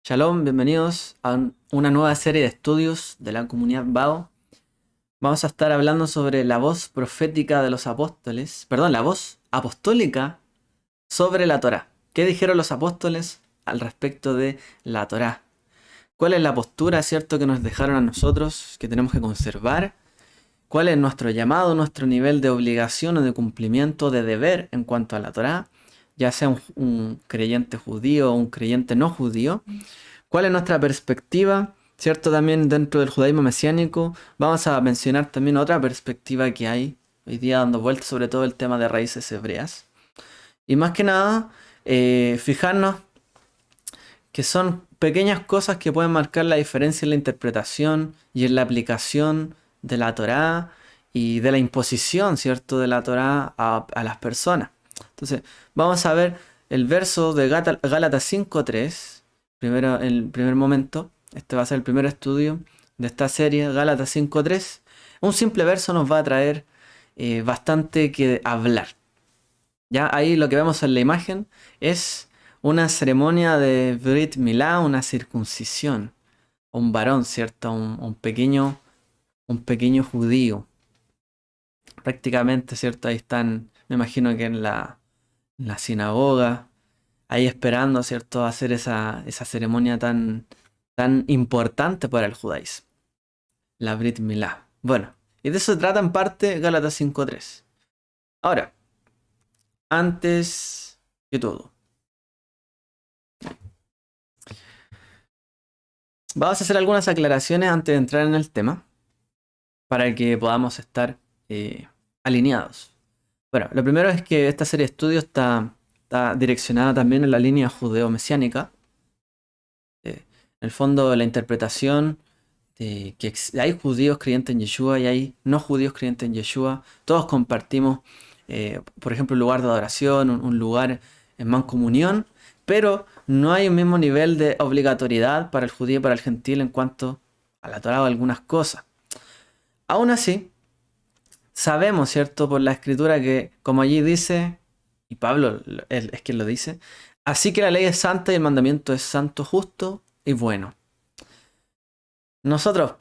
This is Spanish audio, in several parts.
Shalom, bienvenidos a una nueva serie de estudios de la comunidad BAO. Vamos a estar hablando sobre la voz profética de los apóstoles, perdón, la voz apostólica sobre la Torá. ¿Qué dijeron los apóstoles al respecto de la Torá? ¿Cuál es la postura, cierto, que nos dejaron a nosotros, que tenemos que conservar? ¿Cuál es nuestro llamado, nuestro nivel de obligación o de cumplimiento, de deber en cuanto a la Torá? Ya sea un creyente judío o un creyente no judío. ¿Cuál es nuestra perspectiva? ¿Cierto? También dentro del judaísmo mesiánico vamos a mencionar también otra perspectiva que hay hoy día dando vueltas sobre todo el tema de raíces hebreas. Y más que nada, fijarnos que son pequeñas cosas que pueden marcar la diferencia en la interpretación y en la aplicación de la Torá y de la imposición, ¿cierto?, de la Torá a las personas. Entonces, vamos a ver el verso de Gálatas 5:3, primero, en el primer momento. Este va a ser el primer estudio de esta serie, Gálatas 5:3. Un simple verso nos va a traer bastante que hablar. Ya ahí lo que vemos en la imagen es una ceremonia de Brit Milá, una circuncisión. Un varón, ¿cierto? Un pequeño judío. Prácticamente, ¿cierto? Ahí están, me imagino que en la sinagoga, ahí esperando, ¿cierto? Hacer esa ceremonia tan importante para el judaísmo. La Brit Milá. Bueno, y de eso se trata en parte Gálatas 5:3. Ahora, antes que todo, vamos a hacer algunas aclaraciones antes de entrar en el tema para que podamos estar alineados. Bueno, lo primero es que esta serie de estudios está direccionada también en la línea judeo-mesiánica. En el fondo, la interpretación de que hay judíos creyentes en Yeshua y hay no judíos creyentes en Yeshua. Todos compartimos, por ejemplo, un lugar de adoración, un lugar en mancomunión, pero no hay un mismo nivel de obligatoriedad para el judío y para el gentil en cuanto a la Torá o algunas cosas. Aún así, sabemos, ¿cierto?, por la escritura que, como allí dice, y Pablo él es quien lo dice, así que la ley es santa y el mandamiento es santo, justo y bueno. Nosotros,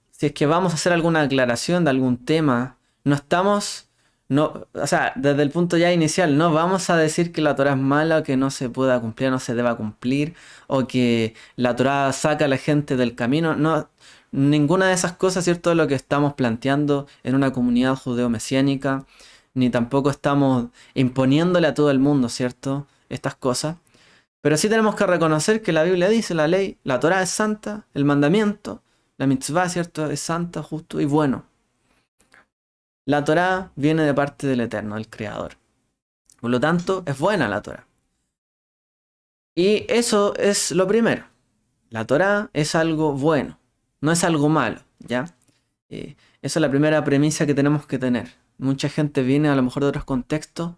si es que vamos a hacer alguna aclaración de algún tema, no estamos, no, o sea, desde el punto ya inicial, no vamos a decir que la Torah es mala o que no se pueda cumplir, no se deba cumplir, o que la Torah saca a la gente del camino. No, ninguna de esas cosas, ¿cierto?, es lo que estamos planteando en una comunidad judeo-mesiánica, ni tampoco estamos imponiéndole a todo el mundo, ¿cierto?, estas cosas. Pero sí tenemos que reconocer que la Biblia dice, la ley, la Torá es santa, el mandamiento, la mitzvah, ¿cierto?, es santa, justo y bueno. La Torá viene de parte del Eterno, del Creador. Por lo tanto, es buena la Torá. Y eso es lo primero. La Torá es algo bueno, no es algo malo, ¿ya? Esa es la primera premisa que tenemos que tener. Mucha gente viene a lo mejor de otros contextos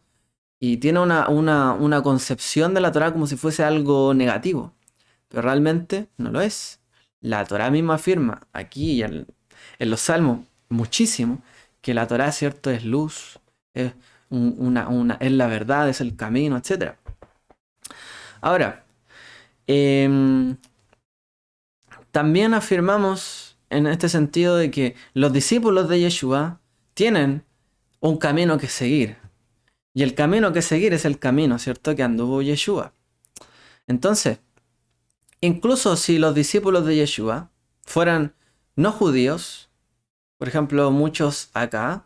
y tiene una concepción de la Torá como si fuese algo negativo. Pero realmente no lo es. La Torá misma afirma aquí y en los Salmos muchísimo que la Torá, cierto, es luz, es, es la verdad, es el camino, etc. Ahora, em, también afirmamos en este sentido de que los discípulos de Yeshua tienen un camino que seguir. Y el camino que seguir es el camino, ¿cierto?, que anduvo Yeshua. Entonces, incluso si los discípulos de Yeshua fueran no judíos, por ejemplo, muchos acá,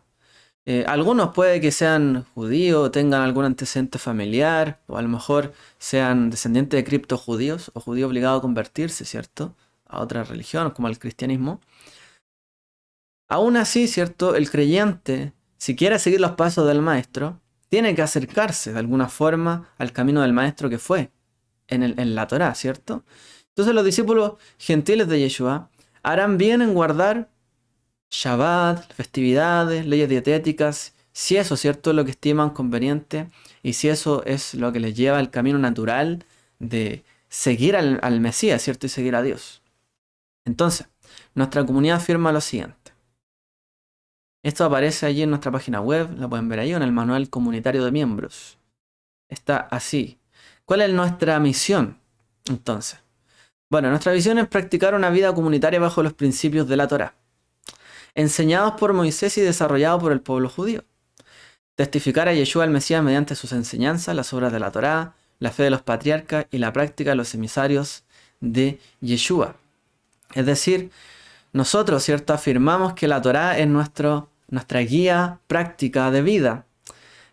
algunos puede que sean judíos, tengan algún antecedente familiar, o a lo mejor sean descendientes de criptojudíos o judíos obligados a convertirse, ¿cierto?, a otra religión, como al cristianismo. Aún así, ¿cierto?, el creyente, si quiere seguir los pasos del maestro, tiene que acercarse de alguna forma al camino del maestro que fue en la Torá, ¿cierto? Entonces los discípulos gentiles de Yeshua harán bien en guardar Shabbat, festividades, leyes dietéticas, si eso, ¿cierto?, es lo que estiman conveniente y si eso es lo que les lleva al camino natural de seguir al Mesías, ¿cierto?, y seguir a Dios. Entonces, nuestra comunidad afirma lo siguiente. Esto aparece allí en nuestra página web, lo pueden ver ahí en el manual comunitario de miembros. Está así. ¿Cuál es nuestra misión? Entonces, Bueno, nuestra visión es practicar una vida comunitaria bajo los principios de la Torá, enseñados por Moisés y desarrollados por el pueblo judío. Testificar a Yeshua el Mesías mediante sus enseñanzas, las obras de la Torá, la fe de los patriarcas y la práctica de los emisarios de Yeshua. Es decir, nosotros, ¿cierto?, afirmamos que la Torá es nuestra guía práctica de vida,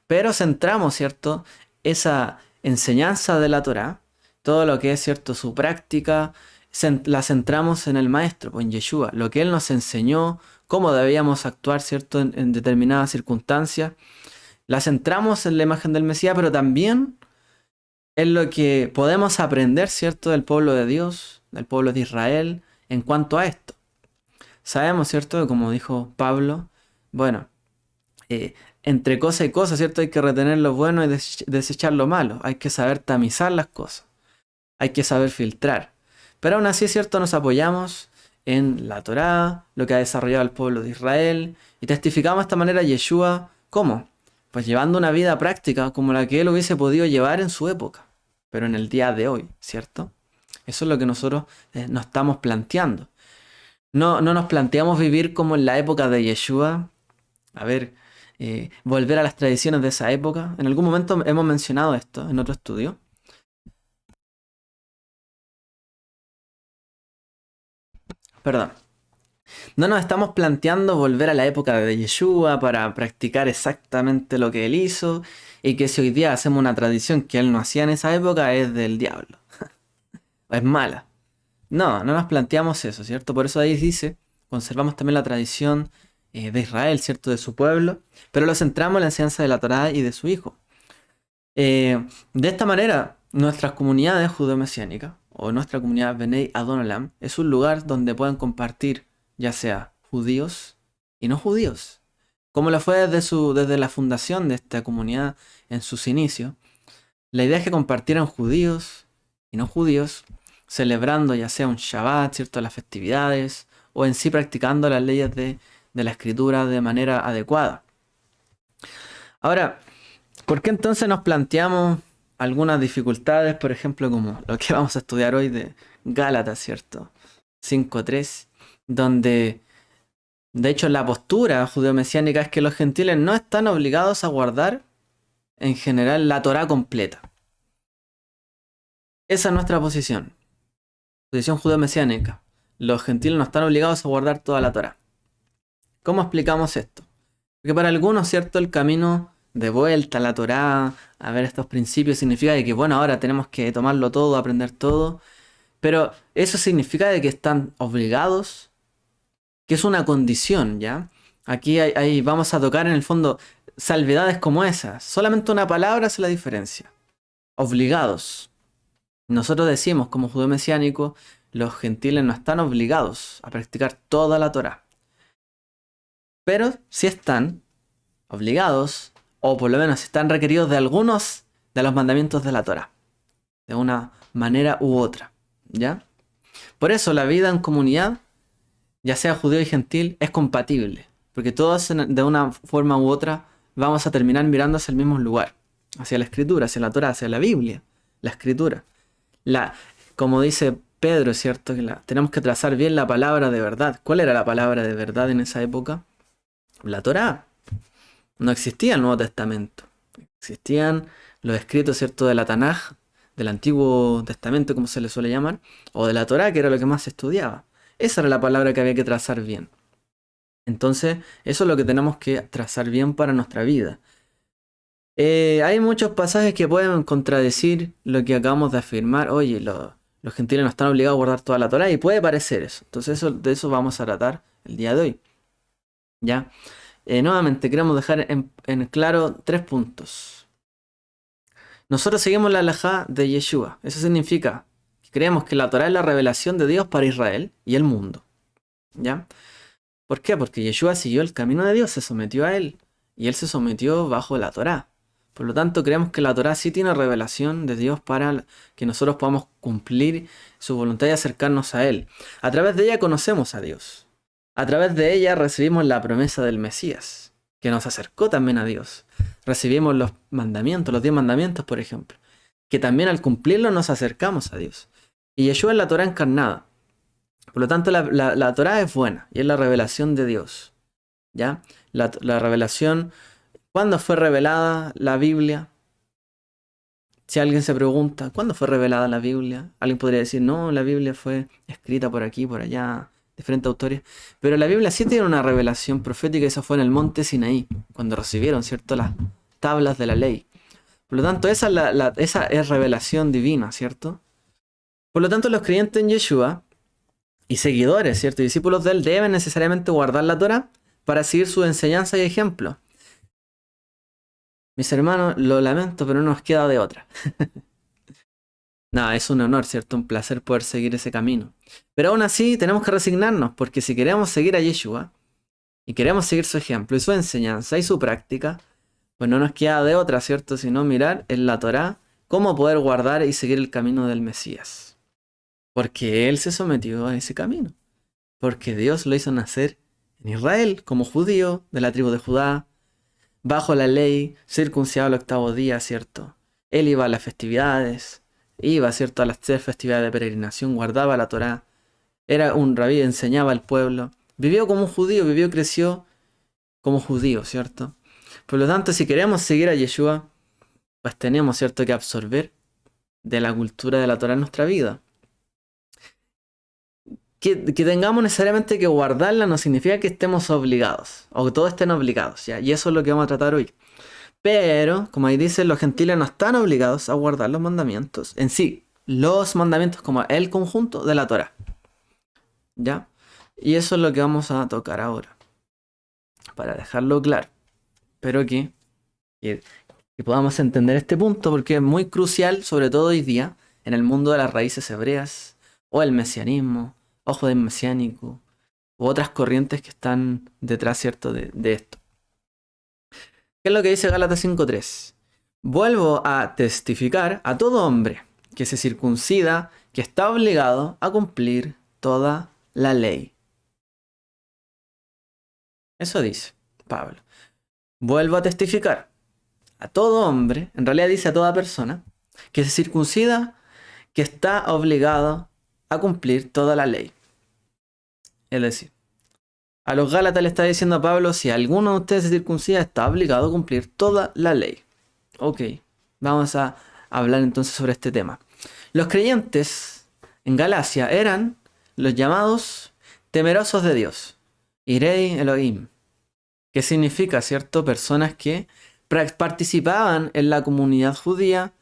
pero centramos, ¿cierto?, esa enseñanza de la Torá, todo lo que es, ¿cierto?, su práctica, la centramos en el Maestro, en Yeshua, lo que Él nos enseñó, cómo debíamos actuar, ¿cierto?, en determinadas circunstancias. La centramos en la imagen del Mesías, pero también en lo que podemos aprender, ¿cierto?, del pueblo de Dios, del pueblo de Israel, en cuanto a esto. Sabemos, ¿cierto?, como dijo Pablo, bueno, entre cosa y cosa, ¿cierto?, hay que retener lo bueno y desechar lo malo. Hay que saber tamizar las cosas. Hay que saber filtrar. Pero aún así, ¿cierto?, nos apoyamos en la Torá, lo que ha desarrollado el pueblo de Israel, y testificamos de esta manera a Yeshua, ¿cómo? Pues llevando una vida práctica como la que él hubiese podido llevar en su época, pero en el día de hoy, ¿cierto? Eso es lo que nosotros nos estamos planteando. No nos planteamos vivir como en la época de Yeshua, a ver, volver a las tradiciones de esa época. En algún momento hemos mencionado esto en otro estudio. Perdón. No nos estamos planteando volver a la época de Yeshua para practicar exactamente lo que él hizo y que si hoy día hacemos una tradición que él no hacía en esa época es del diablo. Es mala. No nos planteamos eso, ¿cierto? Por eso ahí dice, conservamos también la tradición de Israel, ¿cierto? De su pueblo, pero lo centramos en la enseñanza de la Torá y de su hijo. De esta manera, nuestras comunidades judeo-mesiánicas o nuestra comunidad Bnei Adonolam es un lugar donde pueden compartir ya sea judíos y no judíos, como lo fue desde la fundación de esta comunidad en sus inicios. La idea es que compartieran judíos y no judíos, celebrando ya sea un Shabbat, ¿cierto?, las festividades, o en sí practicando las leyes de la escritura de manera adecuada. Ahora, ¿por qué entonces nos planteamos algunas dificultades, por ejemplo, como lo que vamos a estudiar hoy de Gálatas, ¿cierto? 5.3, donde de hecho la postura judeo-mesiánica es que los gentiles no están obligados a guardar en general la Torá completa. Esa es nuestra posición judeo-mesiánica. Los gentiles no están obligados a guardar toda la Torá. ¿Cómo explicamos esto? Porque para algunos, ¿cierto?, el camino de vuelta a la Torá, a ver estos principios, significa de que, bueno, ahora tenemos que tomarlo todo, aprender todo, pero eso significa de que están obligados, que es una condición, ¿ya? Aquí vamos a tocar en el fondo salvedades como esas. Solamente una palabra hace la diferencia. Obligados. Nosotros decimos, como judío mesiánico, los gentiles no están obligados a practicar toda la Torá. Pero sí están obligados, o por lo menos están requeridos de algunos de los mandamientos de la Torá. De una manera u otra, ¿ya? Por eso la vida en comunidad, ya sea judío y gentil, es compatible. Porque todos de una forma u otra vamos a terminar mirando hacia el mismo lugar. Hacia la escritura, hacia la Torá, hacia la Biblia. La escritura. Como dice Pedro, ¿cierto? Que tenemos que trazar bien la palabra de verdad. ¿Cuál era la palabra de verdad en esa época? La Torá. No existía el Nuevo Testamento. Existían los escritos, ¿cierto?, de la Tanaj, del Antiguo Testamento, como se le suele llamar, o de la Torá, que era lo que más se estudiaba. Esa era la palabra que había que trazar bien. Entonces, eso es lo que tenemos que trazar bien para nuestra vida. Hay muchos pasajes que pueden contradecir lo que acabamos de afirmar. Oye, los gentiles no están obligados a guardar toda la Torá, y puede parecer eso. Entonces, de eso vamos a tratar el día de hoy. ¿Ya? Nuevamente, queremos dejar en claro 3 puntos. Nosotros seguimos la halajá de Yeshua. Eso significa que creemos que la Torá es la revelación de Dios para Israel y el mundo. ¿Ya? ¿Por qué? Porque Yeshua siguió el camino de Dios, se sometió a él, y él se sometió bajo la Torá. Por lo tanto, creemos que la Torá sí tiene revelación de Dios para que nosotros podamos cumplir su voluntad y acercarnos a él. A través de ella conocemos a Dios. A través de ella recibimos la promesa del Mesías, que nos acercó también a Dios. Recibimos los mandamientos, los 10 mandamientos, por ejemplo, que también al cumplirlos nos acercamos a Dios. Y Yeshua es la Torá encarnada. Por lo tanto, la Torá es buena y es la revelación de Dios. ¿Ya? La revelación, ¿cuándo fue revelada la Biblia? Si alguien se pregunta, ¿cuándo fue revelada la Biblia? Alguien podría decir, no, la Biblia fue escrita por aquí, por allá, diferentes autores. Pero la Biblia sí tiene una revelación profética y esa fue en el monte Sinaí, cuando recibieron, ¿cierto?, las tablas de la ley. Por lo tanto, esa es revelación divina, ¿cierto? Por lo tanto, los creyentes en Yeshua y seguidores, ¿cierto?, y discípulos de él deben necesariamente guardar la Torá para seguir su enseñanza y ejemplo. Mis hermanos, lo lamento, pero no nos queda de otra. Nada, es un honor, ¿cierto? Un placer poder seguir ese camino. Pero aún así tenemos que resignarnos, porque si queremos seguir a Yeshua y queremos seguir su ejemplo y su enseñanza y su práctica, pues no nos queda de otra, ¿cierto? Sino mirar en la Torá cómo poder guardar y seguir el camino del Mesías. Porque él se sometió a ese camino. Porque Dios lo hizo nacer en Israel como judío de la tribu de Judá, bajo la ley, circuncidado al 8º día, ¿cierto? Él iba a las festividades, iba, ¿cierto?, a las 3 festividades de peregrinación, guardaba la Torá, era un rabí, enseñaba al pueblo, vivió como un judío, vivió y creció como judío, ¿cierto? Por lo tanto, si queremos seguir a Yeshua, pues tenemos, ¿cierto?, que absorber de la cultura de la Torá en nuestra vida. Que tengamos necesariamente que guardarla no significa que estemos obligados, o que todos estén obligados, ¿ya? Y eso es lo que vamos a tratar hoy. Pero, como ahí dice, los gentiles no están obligados a guardar los mandamientos en sí, los mandamientos como el conjunto de la Torá, ¿ya? Y eso es lo que vamos a tocar ahora, para dejarlo claro. Espero que podamos entender este punto, porque es muy crucial, sobre todo hoy día, en el mundo de las raíces hebreas, o el mesianismo, o judaísmo mesiánico, u otras corrientes que están detrás, ¿cierto?, de esto. ¿Qué es lo que dice Gálatas 5:3? Vuelvo a testificar a todo hombre que se circuncida, que está obligado a cumplir toda la ley. Eso dice Pablo. Vuelvo a testificar a todo hombre, en realidad dice a toda persona, que se circuncida, que está obligado a cumplir toda la ley. Es decir, a los Gálatas le está diciendo a Pablo, si alguno de ustedes se circuncida, está obligado a cumplir toda la ley. Ok, vamos a hablar entonces sobre este tema. Los creyentes en Galacia eran los llamados temerosos de Dios, Irei Elohim, que significa, ¿cierto?, personas que participaban en la comunidad judía,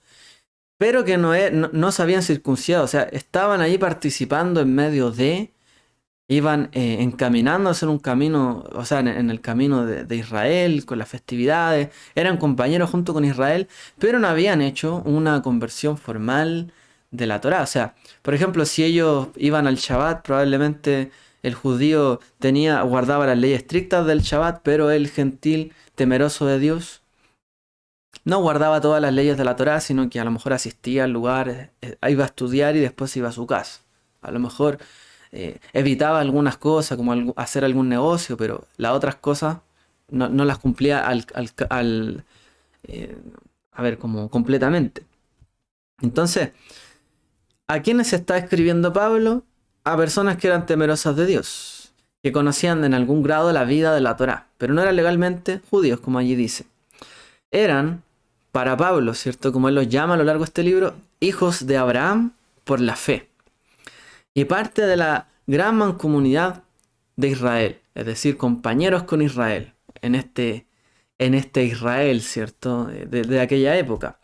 pero que no se habían circuncidado, o sea, estaban ahí participando en medio de, iban encaminándose en un camino, o sea, en el camino de Israel, con las festividades, eran compañeros junto con Israel, pero no habían hecho una conversión formal de la Torá. O sea, por ejemplo, si ellos iban al Shabbat, probablemente el judío guardaba las leyes estrictas del Shabbat, pero el gentil, temeroso de Dios, no guardaba todas las leyes de la Torá, sino que a lo mejor asistía al lugar, iba a estudiar y después iba a su casa. A lo mejor evitaba algunas cosas, como hacer algún negocio, pero las otras cosas no las cumplía como completamente. Entonces, ¿a quiénes está escribiendo Pablo? A personas que eran temerosas de Dios, que conocían en algún grado la vida de la Torá, pero no eran legalmente judíos, como allí dice. Eran, para Pablo, ¿cierto?, como él los llama a lo largo de este libro, hijos de Abraham por la fe. Y parte de la gran mancomunidad de Israel, es decir, compañeros con Israel, en este Israel, ¿cierto?, de aquella época.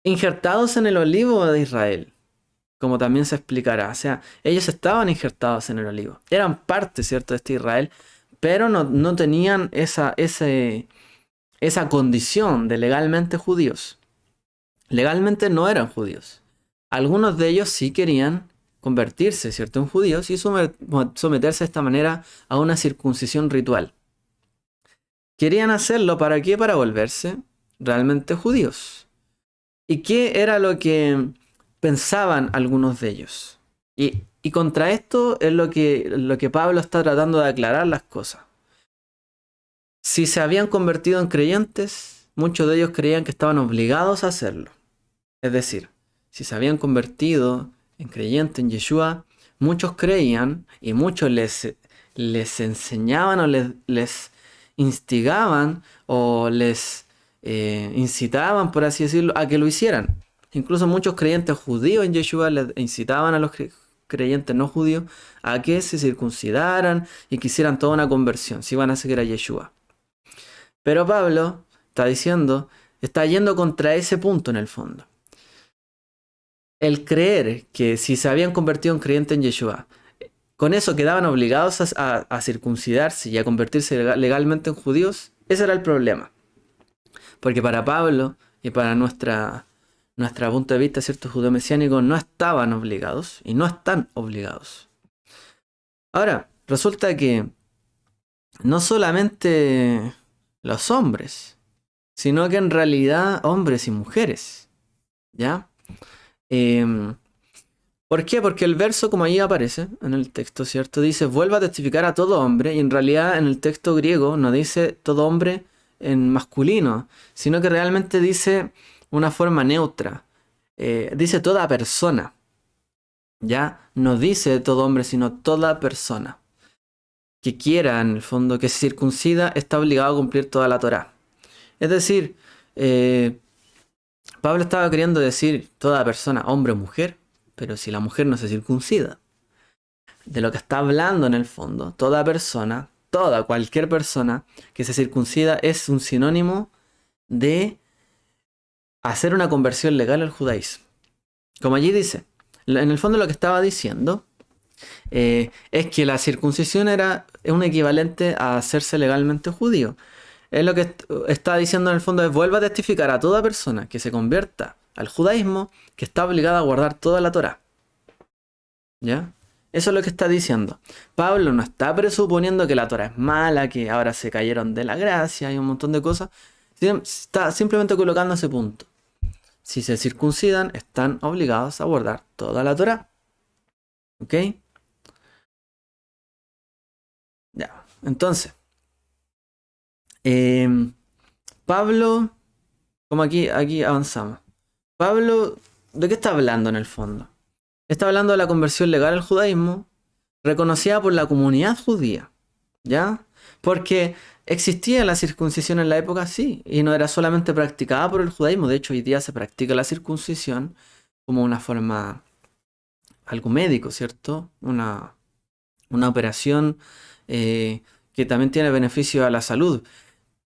Injertados en el olivo de Israel, como también se explicará. O sea, ellos estaban injertados en el olivo. Eran parte, ¿cierto?, de este Israel, pero no tenían esa condición de legalmente judíos. Legalmente no eran judíos. Algunos de ellos sí querían convertirse, ¿cierto?, en judíos y someterse de esta manera a una circuncisión ritual. Querían hacerlo, ¿para qué? Para volverse realmente judíos. ¿Y qué era lo que pensaban algunos de ellos? Y contra esto es lo que Pablo está tratando de aclarar las cosas. Si se habían convertido en creyentes, muchos de ellos creían que estaban obligados a hacerlo. Es decir, si se habían convertido creyente en Yeshua, muchos creían y muchos les enseñaban o les instigaban o les incitaban, por así decirlo, a que lo hicieran. Incluso muchos creyentes judíos en Yeshua les incitaban a los creyentes no judíos a que se circuncidaran y que hicieran toda una conversión, si iban a seguir a Yeshua. Pero Pablo está yendo contra ese punto en el fondo. El creer que si se habían convertido en creyentes en Yeshua, con eso quedaban obligados a circuncidarse y a convertirse legalmente en judíos, ese era el problema. Porque para Pablo y para nuestra punto de vista, ciertos judíos mesiánicos no estaban obligados y no están obligados. Ahora, resulta que no solamente los hombres, sino que en realidad hombres y mujeres, ¿ya? ¿Por qué? Porque el verso, como ahí aparece en el texto, ¿cierto? Dice, vuelva a testificar a todo hombre, y en realidad en el texto griego no dice todo hombre en masculino, sino que realmente dice una forma neutra. Dice toda persona, ¿ya? No dice todo hombre, sino toda persona que quiera, en el fondo, que se circuncida, está obligado a cumplir toda la Torá. Es decir, Pablo estaba queriendo decir toda persona, hombre o mujer, pero si la mujer no se circuncida. De lo que está hablando en el fondo, toda persona, cualquier persona que se circuncida es un sinónimo de hacer una conversión legal al judaísmo. Como allí dice, en el fondo lo que estaba diciendo es que la circuncisión es un equivalente a hacerse legalmente judío. Es lo que está diciendo en el fondo es vuelva a testificar a toda persona que se convierta al judaísmo que está obligada a guardar toda la Torá. ¿Ya? Eso es lo que está diciendo. Pablo no está presuponiendo que la Torá es mala, que ahora se cayeron de la gracia y un montón de cosas. Está simplemente colocando ese punto. Si se circuncidan, están obligados a guardar toda la Torá. ¿Ok? Ya. Entonces, Pablo, como aquí avanzamos. Pablo, ¿de qué está hablando en el fondo? Está hablando de la conversión legal al judaísmo, reconocida por la comunidad judía, ¿ya? Porque existía la circuncisión en la época, sí, y no era solamente practicada por el judaísmo. De hecho, hoy día se practica la circuncisión como una forma, algo médico, ¿cierto? Una operación que también tiene beneficio a la salud.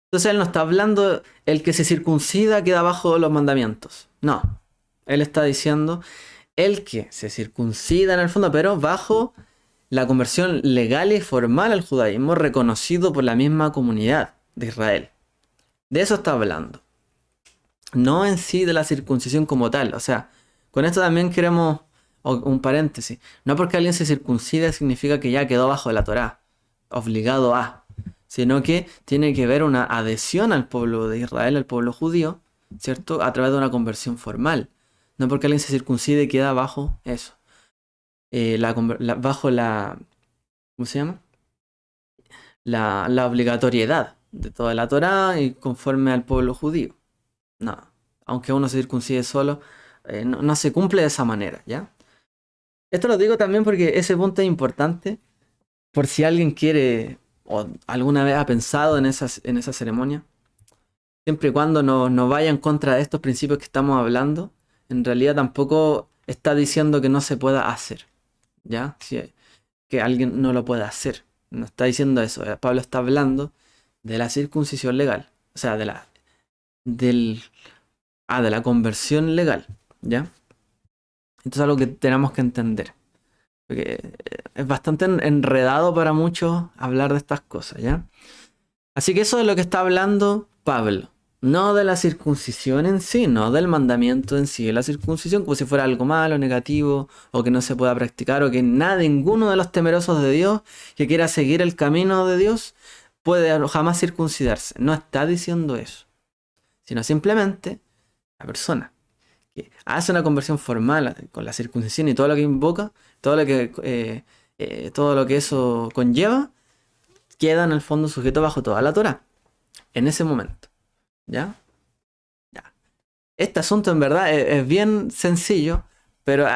Entonces él no está hablando, el que se circuncida queda bajo los mandamientos. No, él está diciendo el que se circuncida en el fondo, pero bajo la conversión legal y formal al judaísmo reconocido por la misma comunidad de Israel. De eso está hablando. No en sí de la circuncisión como tal. O sea, con esto también queremos un paréntesis. No porque alguien se circuncida significa que ya quedó bajo la Torá, obligado a, sino que tiene que ver una adhesión al pueblo de Israel, al pueblo judío, ¿cierto? A través de una conversión formal. No porque alguien se circuncide queda bajo eso. Bajo la... ¿Cómo se llama? La obligatoriedad de toda la Torá y conforme al pueblo judío. No. Aunque uno se circuncide solo, no se cumple de esa manera, ¿ya? Esto lo digo también porque ese punto es importante por si alguien quiere o alguna vez ha pensado en esa ceremonia. Siempre y cuando no vaya en contra de estos principios que estamos hablando, en realidad tampoco está diciendo que no se pueda hacer, ¿ya? Que alguien no lo pueda hacer. No está diciendo eso. Pablo está hablando de la circuncisión legal. O sea, de la conversión legal, ¿ya? Esto es algo que tenemos que entender. Porque es bastante enredado para muchos hablar de estas cosas, ¿ya? Así que eso es lo que está hablando Pablo. No de la circuncisión en sí, no del mandamiento en sí. De la circuncisión como si fuera algo malo, negativo, o que no se pueda practicar, o que ninguno de los temerosos de Dios que quiera seguir el camino de Dios puede jamás circuncidarse. No está diciendo eso. Sino simplemente la persona que hace una conversión formal con la circuncisión y todo lo que invoca, todo lo que eso conlleva, queda en el fondo sujeto bajo toda la Torá. En ese momento. ¿Ya? Ya. Este asunto en verdad es bien sencillo, Pero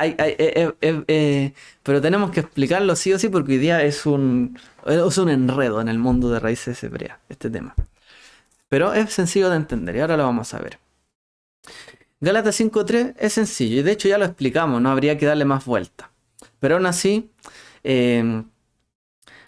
pero tenemos que explicarlo sí o sí porque hoy día es un enredo en el mundo de raíces hebreas, este tema. Pero es sencillo de entender y ahora lo vamos a ver. Gálatas 5.3 es sencillo y de hecho ya lo explicamos, no habría que darle más vuelta. Pero aún así,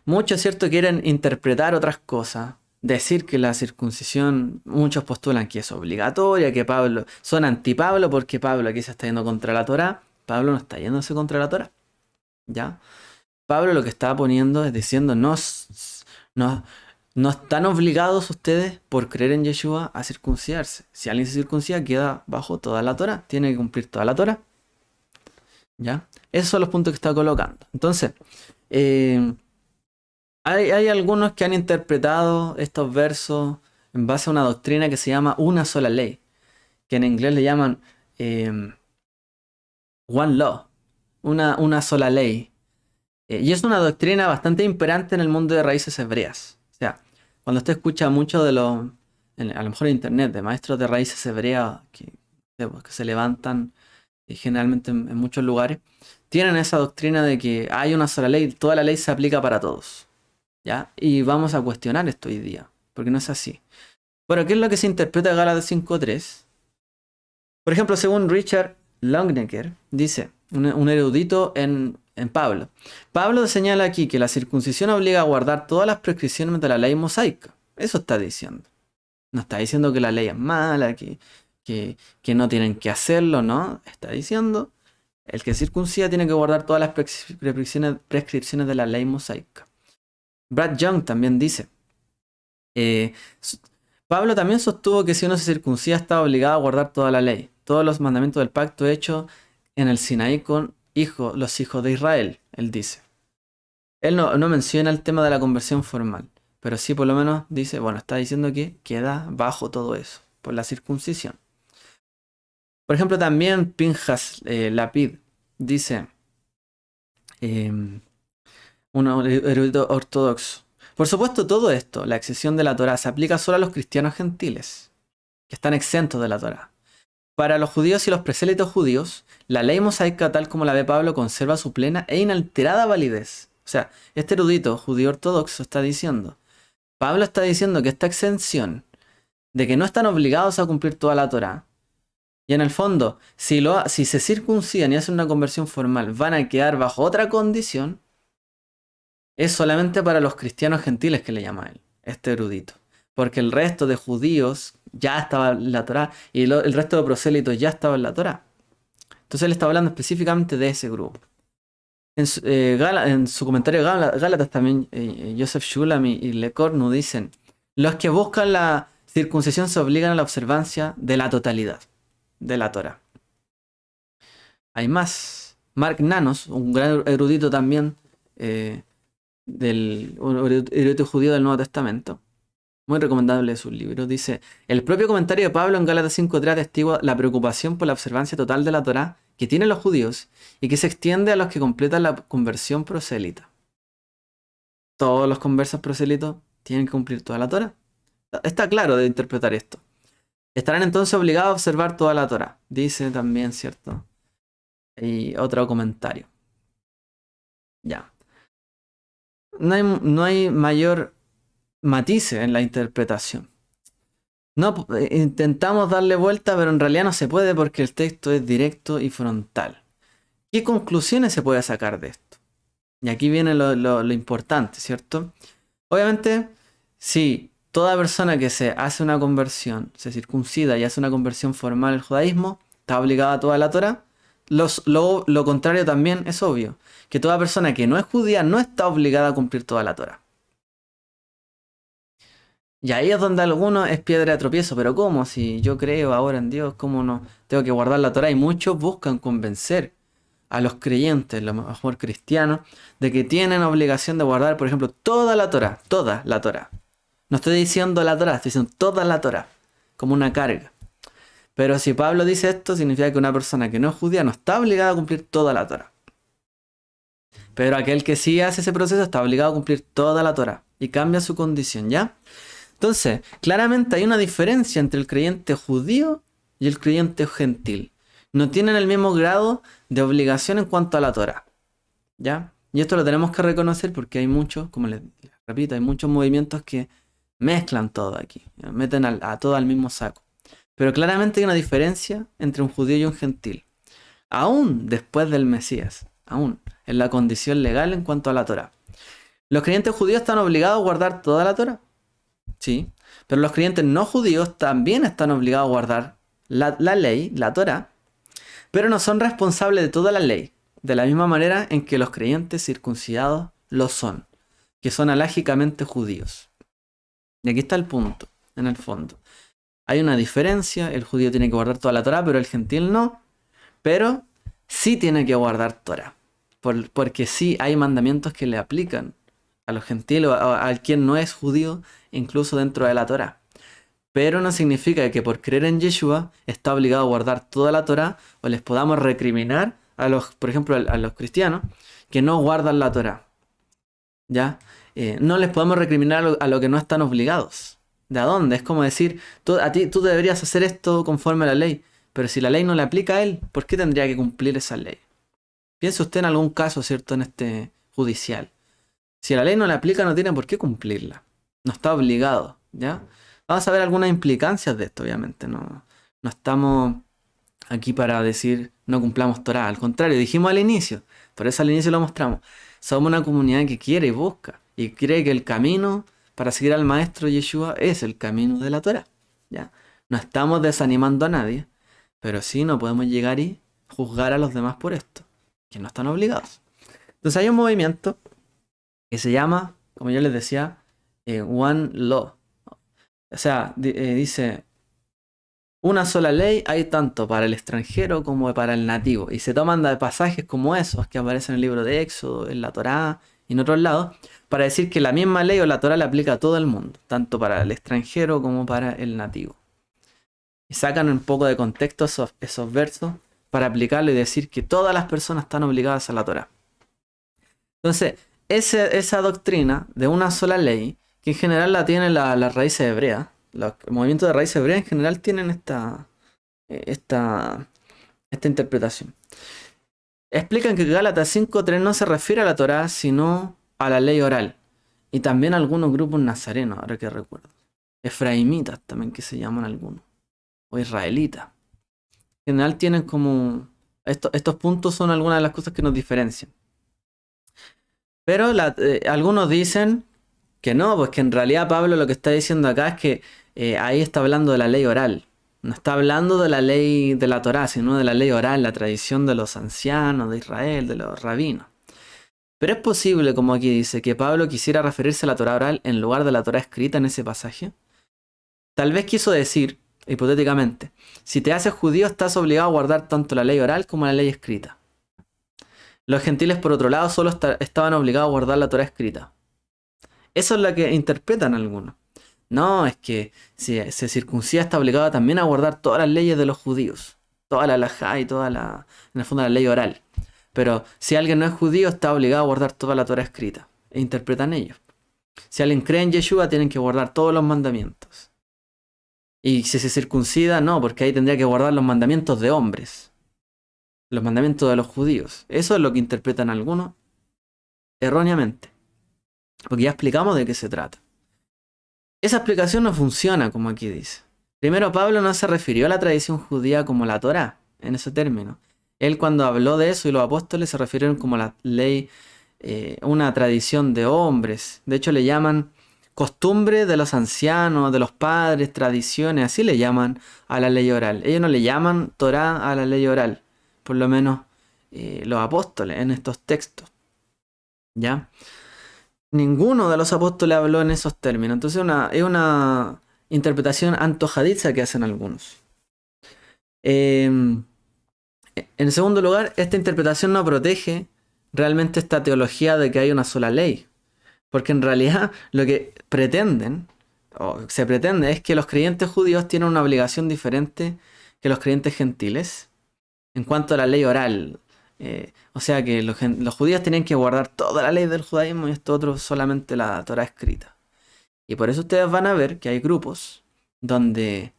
muchos, ¿cierto?, quieren interpretar otras cosas. Decir que la circuncisión, muchos postulan que es obligatoria, que Pablo, son anti-Pablo porque Pablo aquí se está yendo contra la Torá. Pablo no está yéndose contra la Torá, ¿ya? Pablo lo que está poniendo es diciendo, no están obligados ustedes por creer en Yeshua a circuncidarse. Si alguien se circuncida queda bajo toda la Torá, tiene que cumplir toda la Torá, ¿ya? Esos son los puntos que está colocando. Entonces, hay algunos que han interpretado estos versos en base a una doctrina que se llama una sola ley, que en inglés le llaman one law, una sola ley. Y es una doctrina bastante imperante en el mundo de raíces hebreas. O sea, cuando usted escucha mucho a lo mejor en internet, de maestros de raíces hebreas que se levantan generalmente en muchos lugares, tienen esa doctrina de que hay una sola ley, toda la ley se aplica para todos. ¿Ya? Y vamos a cuestionar esto hoy día, porque no es así. Bueno, ¿qué es lo que se interpreta de Gálatas 5.3? Por ejemplo, según Richard Longenecker, dice, un erudito en Pablo. Pablo señala aquí que la circuncisión obliga a guardar todas las prescripciones de la ley mosaica. Eso está diciendo. No está diciendo que la ley es mala, que no tienen que hacerlo, ¿no? Está diciendo, el que circuncida tiene que guardar todas las prescripciones de la ley mosaica. Brad Young también dice, Pablo también sostuvo que si uno se circuncida estaba obligado a guardar toda la ley, todos los mandamientos del pacto hecho en el Sinaí con los hijos de Israel, él dice. Él no menciona el tema de la conversión formal, pero sí por lo menos dice, bueno, está diciendo que queda bajo todo eso, por la circuncisión. Por ejemplo, también Pinjas Lapid dice, un erudito ortodoxo. Por supuesto, todo esto, la excepción de la Torá, se aplica solo a los cristianos gentiles, que están exentos de la Torá. Para los judíos y los prosélitos judíos, la ley mosaica tal como la ve Pablo conserva su plena e inalterada validez. O sea, este erudito judío ortodoxo está diciendo, Pablo está diciendo que esta exención de que no están obligados a cumplir toda la Torá, y en el fondo, si se circuncidan y hacen una conversión formal, van a quedar bajo otra condición, es solamente para los cristianos gentiles que le llama él, este erudito. Porque el resto de judíos ya estaba en la Torá y el resto de prosélitos ya estaba en la Torá. Entonces él está hablando específicamente de ese grupo. En su comentario Gálatas también, Joseph Shulam y Lecornu dicen, los que buscan la circuncisión se obligan a la observancia de la totalidad de la Torá. Hay más. Mark Nanos, un gran erudito también, un erudito judío del Nuevo Testamento, muy recomendable su libro, dice, el propio comentario de Pablo en Gálatas 5.3 atestigua la preocupación por la observancia total de la Torá que tienen los judíos y que se extiende a los que completan la conversión prosélita. Todos los conversos prosélitos tienen que cumplir toda la Torá. Está claro de interpretar esto. Estarán entonces obligados a observar toda la Torá, dice también, ¿cierto? Y otro comentario. Ya. No hay mayor matices en la interpretación. No, intentamos darle vuelta, pero en realidad no se puede porque el texto es directo y frontal. ¿Qué conclusiones se puede sacar de esto? Y aquí viene lo importante, ¿cierto? Obviamente, si toda persona que se hace una conversión, se circuncida y hace una conversión formal al judaísmo, está obligada a toda la Torá, lo contrario también es obvio, que toda persona que no es judía no está obligada a cumplir toda la Torá. Y ahí es donde algunos es piedra de tropiezo, pero ¿cómo? Si yo creo ahora en Dios, ¿cómo no tengo que guardar la Torá? Y muchos buscan convencer a los creyentes, los mejor cristianos, de que tienen obligación de guardar, por ejemplo, toda la Torá, toda la Torá. No estoy diciendo la Torá, estoy diciendo toda la Torá, como una carga. Pero si Pablo dice esto, significa que una persona que no es judía no está obligada a cumplir toda la Torá. Pero aquel que sí hace ese proceso está obligado a cumplir toda la Torá y cambia su condición, ¿ya? Entonces, claramente hay una diferencia entre el creyente judío y el creyente gentil. no tienen el mismo grado de obligación en cuanto a la Torá, ¿ya? Y esto lo tenemos que reconocer porque hay muchos, como les repito, hay muchos movimientos que mezclan todo aquí, ¿ya? Meten a todo al mismo saco. Pero claramente hay una diferencia entre un judío y un gentil, aún después del Mesías, aún en la condición legal en cuanto a la Torá. ¿Los creyentes judíos están obligados a guardar toda la Torá? Sí, pero los creyentes no judíos también están obligados a guardar la ley, la Torá, pero no son responsables de toda la ley, de la misma manera en que los creyentes circuncidados lo son, que son alágicamente judíos. Y aquí está el punto, en el fondo. Hay una diferencia, el judío tiene que guardar toda la Torá, pero el gentil no, pero sí tiene que guardar Torá, porque sí hay mandamientos que le aplican a los gentiles o a quien no es judío, incluso dentro de la Torá. Pero no significa que por creer en Yeshua está obligado a guardar toda la Torá o les podamos recriminar a los, por ejemplo, a los cristianos que no guardan la Torá. ¿Ya? No les podemos recriminar a lo que no están obligados. ¿De a dónde? Es como decir, tú deberías hacer esto conforme a la ley, pero si la ley no le aplica a él, ¿por qué tendría que cumplir esa ley? Piense usted en algún caso, ¿cierto? En este judicial. Si la ley no le aplica, no tiene por qué cumplirla. No está obligado, ¿ya? Vamos a ver algunas implicancias de esto, obviamente. No estamos aquí para decir no cumplamos Torá. Al contrario, dijimos al inicio, por eso al inicio lo mostramos. Somos una comunidad que quiere y busca y cree que el camino para seguir al maestro Yeshua es el camino de la Torá, ¿ya? No estamos desanimando a nadie, pero sí no podemos llegar y juzgar a los demás por esto, que no están obligados. Entonces hay un movimiento que se llama, como yo les decía, One Law. O sea, dice, una sola ley hay tanto para el extranjero como para el nativo. Y se toman de pasajes como esos que aparecen en el libro de Éxodo, en la Torá y en otros lados, para decir que la misma ley o la Torá le aplica a todo el mundo, tanto para el extranjero como para el nativo. Y sacan un poco de contexto esos versos para aplicarlo y decir que todas las personas están obligadas a la Torá. Entonces, esa doctrina de una sola ley, que en general la tienen las raíces hebreas, los movimientos de raíces hebreas en general tienen esta interpretación. Explican que Gálatas 5.3 no se refiere a la Torá, sino a la ley oral. Y también a algunos grupos nazarenos, ahora que recuerdo. Efraimitas también, que se llaman algunos. O israelitas. En general tienen como... Estos puntos son algunas de las cosas que nos diferencian. Pero algunos dicen que no, pues que en realidad Pablo lo que está diciendo acá es que ahí está hablando de la ley oral. No está hablando de la ley de la Torá, sino de la ley oral, la tradición de los ancianos de Israel, de los rabinos. Pero es posible, como aquí dice, que Pablo quisiera referirse a la Torá oral en lugar de la Torá escrita en ese pasaje. Tal vez quiso decir, hipotéticamente, si te haces judío estás obligado a guardar tanto la ley oral como la ley escrita. Los gentiles, por otro lado, solo estaban obligados a guardar la Torá escrita. Eso es lo que interpretan algunos. No, es que si se circuncida está obligado también a guardar todas las leyes de los judíos. Toda la halajá y toda en el fondo, la ley oral. Pero si alguien no es judío, está obligado a guardar toda la Torá escrita. E interpretan ellos. Si alguien cree en Yeshua, tienen que guardar todos los mandamientos. Y si se circuncida, no, porque ahí tendría que guardar los mandamientos de hombres. Los mandamientos de los judíos. Eso es lo que interpretan algunos erróneamente. Porque ya explicamos de qué se trata. Esa explicación no funciona como aquí dice. Primero, Pablo no se refirió a la tradición judía como la Torá, en ese término. Él cuando habló de eso y los apóstoles se refirieron como la ley, una tradición de hombres. De hecho le llaman costumbre de los ancianos, de los padres, tradiciones, así le llaman a la ley oral. Ellos no le llaman Torá a la ley oral, por lo menos los apóstoles en estos textos. ¿Ya? Ninguno de los apóstoles habló en esos términos. Entonces es una interpretación antojadiza que hacen algunos. En segundo lugar, esta interpretación no protege realmente esta teología de que hay una sola ley. Porque en realidad lo que pretenden, o se pretende, es que los creyentes judíos tienen una obligación diferente que los creyentes gentiles en cuanto a la ley oral. O sea que los judíos tenían que guardar toda la ley del judaísmo y estos otros solamente la Torá escrita. Y por eso ustedes van a ver que hay grupos donde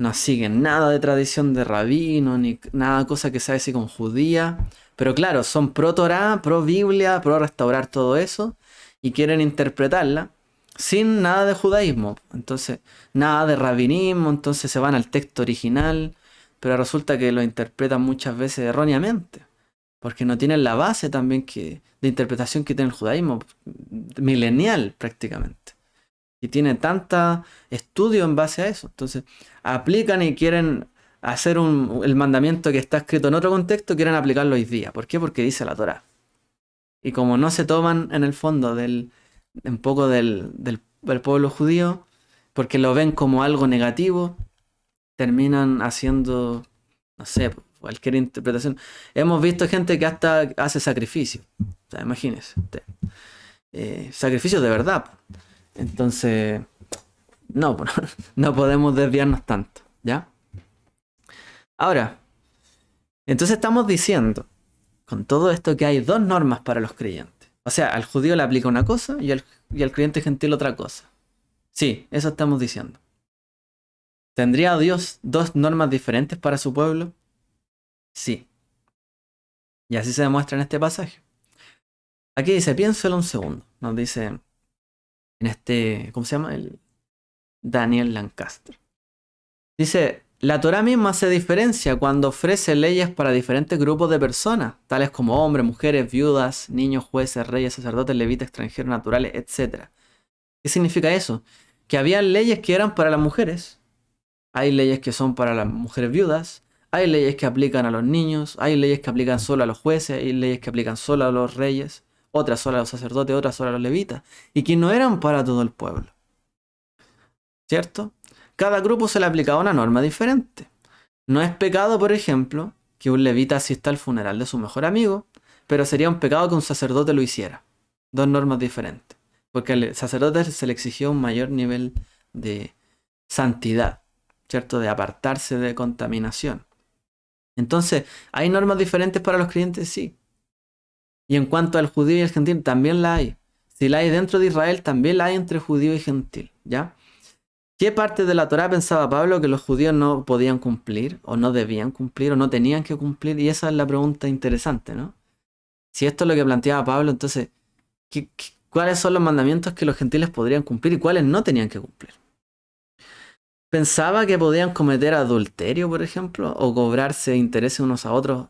no siguen nada de tradición de rabino, ni nada cosa que sea así con judía. Pero claro, son pro Torah, pro Biblia, pro restaurar todo eso. Y quieren interpretarla sin nada de judaísmo. Entonces, nada de rabinismo. Entonces se van al texto original. Pero resulta que lo interpretan muchas veces erróneamente. Porque no tienen la base también de interpretación que tiene el judaísmo. Milenial prácticamente. Y tiene tanta estudio en base a eso. Entonces, aplican y quieren hacer el mandamiento que está escrito en otro contexto, quieren aplicarlo hoy día. ¿Por qué? Porque dice la Torá. Y como no se toman en el fondo un poco del pueblo judío, porque lo ven como algo negativo, terminan haciendo, no sé, cualquier interpretación. Hemos visto gente que hasta hace sacrificio. O sea, imagínense. Sacrificios de verdad. Entonces, no, no podemos desviarnos tanto, ¿ya? Ahora, entonces estamos diciendo, con todo esto, que hay dos normas para los creyentes. O sea, al judío le aplica una cosa y al creyente gentil otra cosa. Sí, eso estamos diciendo. ¿Tendría Dios dos normas diferentes para su pueblo? Sí. Y así se demuestra en este pasaje. Aquí dice, piénselo un segundo. Nos dice en este, ¿cómo se llama? El Daniel Lancaster. Dice, la Torá misma se diferencia cuando ofrece leyes para diferentes grupos de personas, tales como hombres, mujeres, viudas, niños, jueces, reyes, sacerdotes, levitas, extranjeros, naturales, etc. ¿Qué significa eso? Que había leyes que eran para las mujeres, hay leyes que son para las mujeres viudas, hay leyes que aplican a los niños, hay leyes que aplican solo a los jueces, hay leyes que aplican solo a los reyes, otras solo a los sacerdotes, otras solo a los levitas, y que no eran para todo el pueblo. ¿Cierto? Cada grupo se le aplicaba una norma diferente. No es pecado, por ejemplo, que un levita asista al funeral de su mejor amigo, pero sería un pecado que un sacerdote lo hiciera. Dos normas diferentes. Porque al sacerdote se le exigió un mayor nivel de santidad, ¿cierto? De apartarse de contaminación. Entonces, ¿hay normas diferentes para los creyentes? Sí. Y en cuanto al judío y el gentil, también la hay. Si la hay dentro de Israel, también la hay entre judío y gentil, ¿ya? ¿Qué parte de la Torá pensaba Pablo que los judíos no podían cumplir, o no debían cumplir, o no tenían que cumplir? Y esa es la pregunta interesante, ¿no? Si esto es lo que planteaba Pablo, entonces, ¿cuáles son los mandamientos que los gentiles podrían cumplir y cuáles no tenían que cumplir? ¿Pensaba que podían cometer adulterio, por ejemplo, o cobrarse intereses unos a otros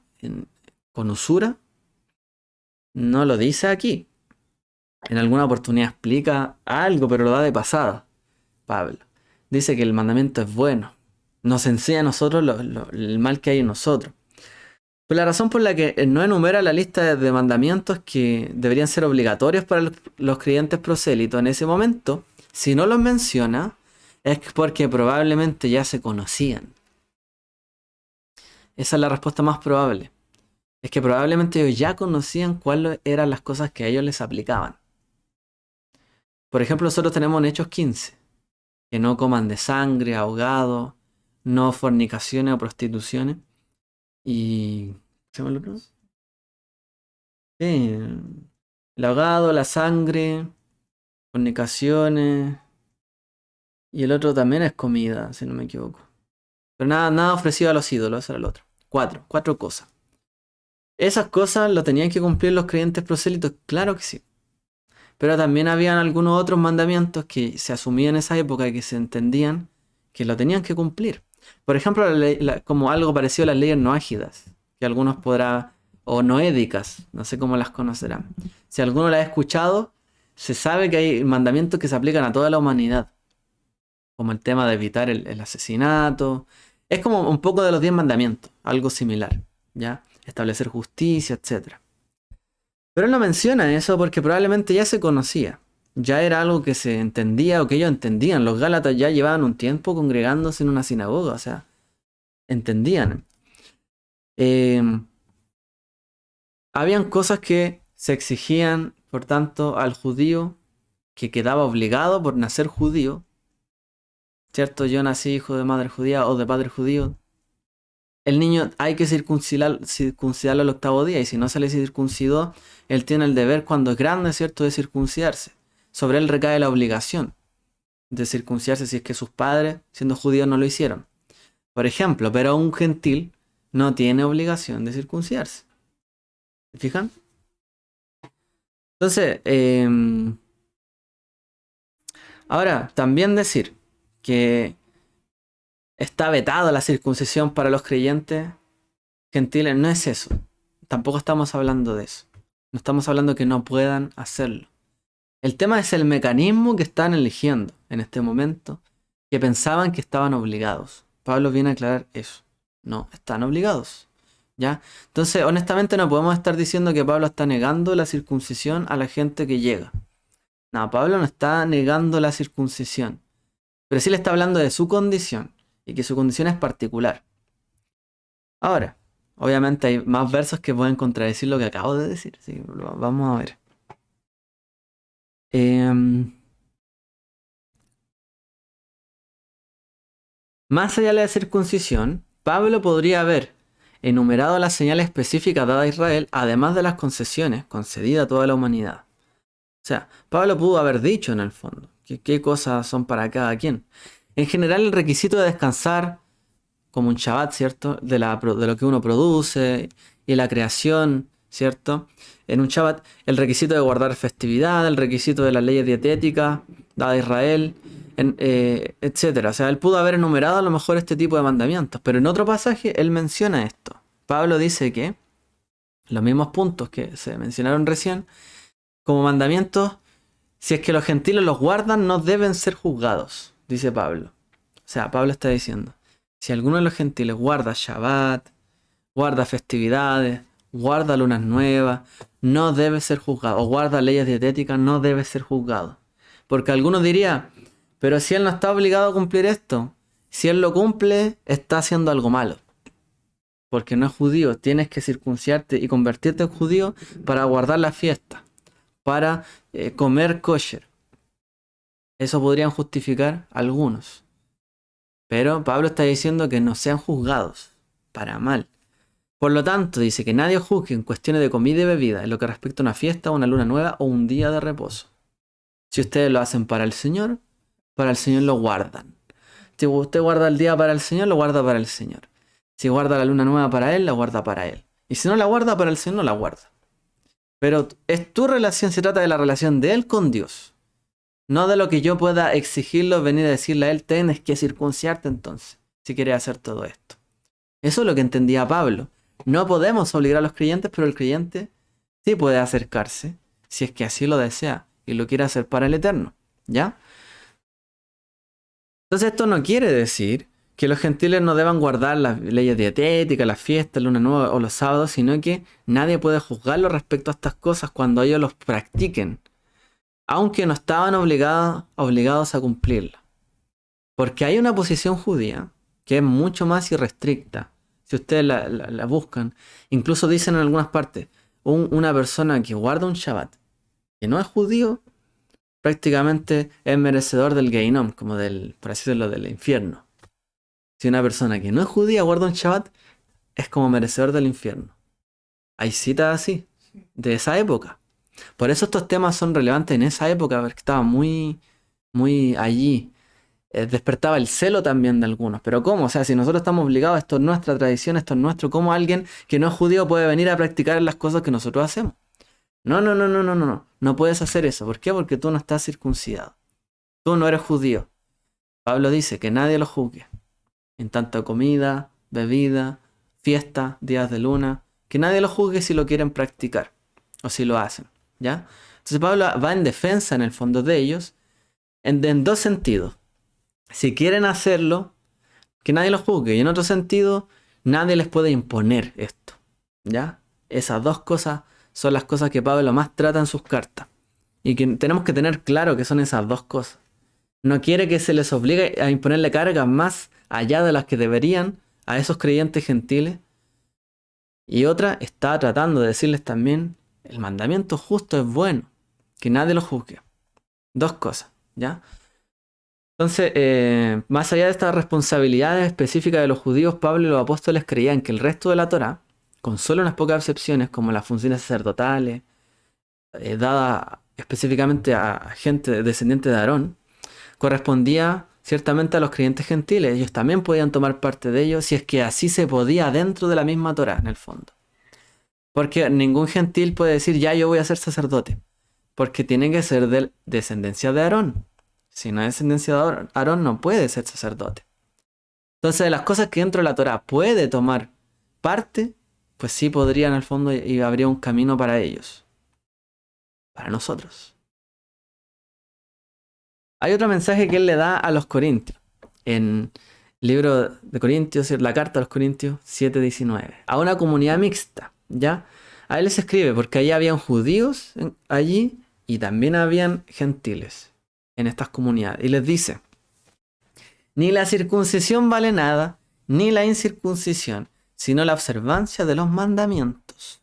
con usura? No lo dice aquí. En alguna oportunidad explica algo, pero lo da de pasada, Pablo. Dice que el mandamiento es bueno. Nos enseña a nosotros el mal que hay en nosotros. Pero la razón por la que no enumera la lista de mandamientos que deberían ser obligatorios para los creyentes prosélitos en ese momento, si no los menciona, es porque probablemente ya se conocían. Esa es la respuesta más probable. Es que probablemente ellos ya conocían cuáles eran las cosas que a ellos les aplicaban. Por ejemplo, nosotros tenemos en Hechos 15. Que no coman de sangre, ahogado, no fornicaciones o prostituciones. Y... ¿se llama el otro? Sí, el ahogado, la sangre, fornicaciones. Y el otro también es comida, si no me equivoco. Pero nada ofrecido a los ídolos, ese era el otro. Cuatro cosas. ¿Esas cosas lo tenían que cumplir los creyentes prosélitos? Claro que sí. Pero también habían algunos otros mandamientos que se asumían en esa época y que se entendían que lo tenían que cumplir. Por ejemplo, como algo parecido a las leyes noágidas, que algunos podrán, o noédicas, no sé cómo las conocerán. Si alguno las ha escuchado, se sabe que hay mandamientos que se aplican a toda la humanidad, como el tema de evitar el asesinato. Es como un poco de los 10 mandamientos, algo similar, ¿ya? Establecer justicia, etc. Pero él no menciona eso porque probablemente ya se conocía. Ya era algo que se entendía o que ellos entendían. Los gálatas ya llevaban un tiempo congregándose en una sinagoga, o sea, entendían. Habían cosas que se exigían, por tanto, al judío, que quedaba obligado por nacer judío. ¿Cierto? Yo nací hijo de madre judía o de padre judío. El niño hay que circuncidarlo al 8º día, y si no se le circuncidó, él tiene el deber cuando es grande, ¿cierto?, de circuncidarse. Sobre él recae la obligación de circuncidarse si es que sus padres, siendo judíos, no lo hicieron. por ejemplo, pero un gentil no tiene obligación de circuncidarse. ¿Se fijan? Entonces, ahora, también decir que está vetada la circuncisión para los creyentes gentiles, no es eso. Tampoco estamos hablando de eso. No estamos hablando que no puedan hacerlo. El tema es el mecanismo que están eligiendo en este momento, que pensaban que estaban obligados. Pablo viene a aclarar eso. No, están obligados. ¿Ya? Entonces, honestamente no podemos estar diciendo que Pablo está negando la circuncisión a la gente que llega. No, Pablo no está negando la circuncisión. Pero sí le está hablando de su condición. Y que su condición es particular. Ahora, obviamente hay más versos que pueden contradecir lo que acabo de decir. Así que vamos a ver. Más allá de la circuncisión, Pablo podría haber enumerado las señales específicas dadas a Israel, además de las concesiones concedidas a toda la humanidad. O sea, Pablo pudo haber dicho en el fondo qué cosas son para cada quien. En general, el requisito de descansar, como un Shabbat, ¿cierto? De lo que uno produce y la creación, ¿cierto? En un Shabbat, el requisito de guardar festividad, el requisito de las leyes dietéticas dadas a Israel, etcétera. O sea, él pudo haber enumerado a lo mejor este tipo de mandamientos, pero en otro pasaje él menciona esto. Pablo dice que los mismos puntos que se mencionaron recién, como mandamientos, si es que los gentiles los guardan, no deben ser juzgados, dice Pablo. O sea, Pablo está diciendo, si alguno de los gentiles guarda Shabbat, guarda festividades, guarda lunas nuevas, no debe ser juzgado. O guarda leyes dietéticas, no debe ser juzgado. Porque algunos dirían, pero si él no está obligado a cumplir esto, si él lo cumple, está haciendo algo malo. Porque no es judío, tienes que circunciarte y convertirte en judío para guardar la fiesta, para comer kosher. Eso podrían justificar algunos. Pero Pablo está diciendo que no sean juzgados para mal. Por lo tanto, dice que nadie juzgue en cuestiones de comida y bebida, en lo que respecta a una fiesta, una luna nueva o un día de reposo. Si ustedes lo hacen para el Señor lo guardan. Si usted guarda el día para el Señor, lo guarda para el Señor. Si guarda la luna nueva para Él, la guarda para Él. Y si no la guarda para el Señor, no la guarda. Pero es tu relación, se trata de la relación de Él con Dios. No de lo que yo pueda exigirlo, venir a decirle a Él, tienes que circunciarte entonces, si quieres hacer todo esto. Eso es lo que entendía Pablo. No podemos obligar a los creyentes, pero el creyente sí puede acercarse, si es que así lo desea y lo quiere hacer para el eterno. ¿Ya? Entonces esto no quiere decir que los gentiles no deban guardar las leyes dietéticas, las fiestas, luna nueva o los sábados, sino que nadie puede juzgarlos respecto a estas cosas cuando ellos los practiquen, aunque no estaban obligados a cumplirla. Porque hay una posición judía que es mucho más irrestricta. Si ustedes la buscan, incluso dicen en algunas partes, una persona que guarda un Shabbat, que no es judío, prácticamente es merecedor del Geinom, como por así decirlo, del infierno. Si una persona que no es judía guarda un Shabbat, es como merecedor del infierno. Hay citas así, de esa época. Por eso estos temas son relevantes en esa época, porque estaba muy, muy allí. Despertaba el celo también de algunos. Pero ¿cómo? O sea, si nosotros estamos obligados, esto es nuestra tradición, esto es nuestro, ¿cómo alguien que no es judío puede venir a practicar las cosas que nosotros hacemos? No, no, no, no, no, no, no. No puedes hacer eso. ¿Por qué? Porque tú no estás circuncidado. Tú no eres judío. Pablo dice que nadie lo juzgue. En tanto comida, bebida, fiesta, días de luna. Que nadie lo juzgue si lo quieren practicar. O si lo hacen. ¿Ya? Entonces Pablo va en defensa en el fondo de ellos. En dos sentidos. Si quieren hacerlo, que nadie lo juzgue. Y en otro sentido, nadie les puede imponer esto. ¿Ya? Esas dos cosas son las cosas que Pablo más trata en sus cartas. Y que tenemos que tener claro que son esas dos cosas. No quiere que se les obligue a imponerle cargas más allá de las que deberían a esos creyentes gentiles. Y otra, está tratando de decirles también, el mandamiento justo es bueno, que nadie lo juzgue. Dos cosas, ¿ya? Entonces, más allá de estas responsabilidades específicas de los judíos, Pablo y los apóstoles creían que el resto de la Torá, con solo unas pocas excepciones como las funciones sacerdotales, dadas específicamente a gente descendiente de Aarón, correspondía ciertamente a los creyentes gentiles, ellos también podían tomar parte de ellos si es que así se podía dentro de la misma Torá, en el fondo. Porque ningún gentil puede decir, ya yo voy a ser sacerdote, porque tiene que ser de descendencia de Aarón. Si no es descendencia de Aarón, no puede ser sacerdote. Entonces, de las cosas que dentro de la Torá puede tomar parte, pues sí podría en el fondo y habría un camino para ellos. Para nosotros. Hay otro mensaje que él le da a los corintios. En el libro de Corintios, la carta a los Corintios 7:19. A una comunidad mixta, ¿ya? A él les escribe, porque allí habían judíos allí y también habían gentiles en estas comunidades. Y les dice, ni la circuncisión vale nada, ni la incircuncisión, sino la observancia de los mandamientos.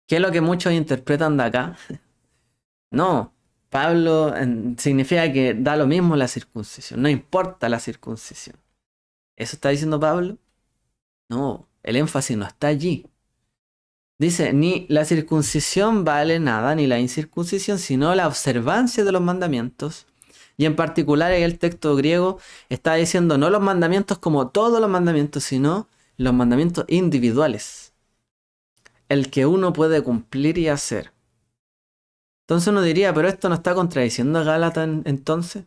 ¿Qué es lo que muchos interpretan de acá? No, Pablo significa que da lo mismo la circuncisión, no importa la circuncisión. ¿Eso está diciendo Pablo? No, el énfasis no está allí. Dice, ni la circuncisión vale nada, ni la incircuncisión, sino la observancia de los mandamientos. Y en particular en el texto griego está diciendo no los mandamientos como todos los mandamientos, sino los mandamientos individuales. El que uno puede cumplir y hacer. Entonces uno diría, pero esto no está contradiciendo a Gálatas entonces.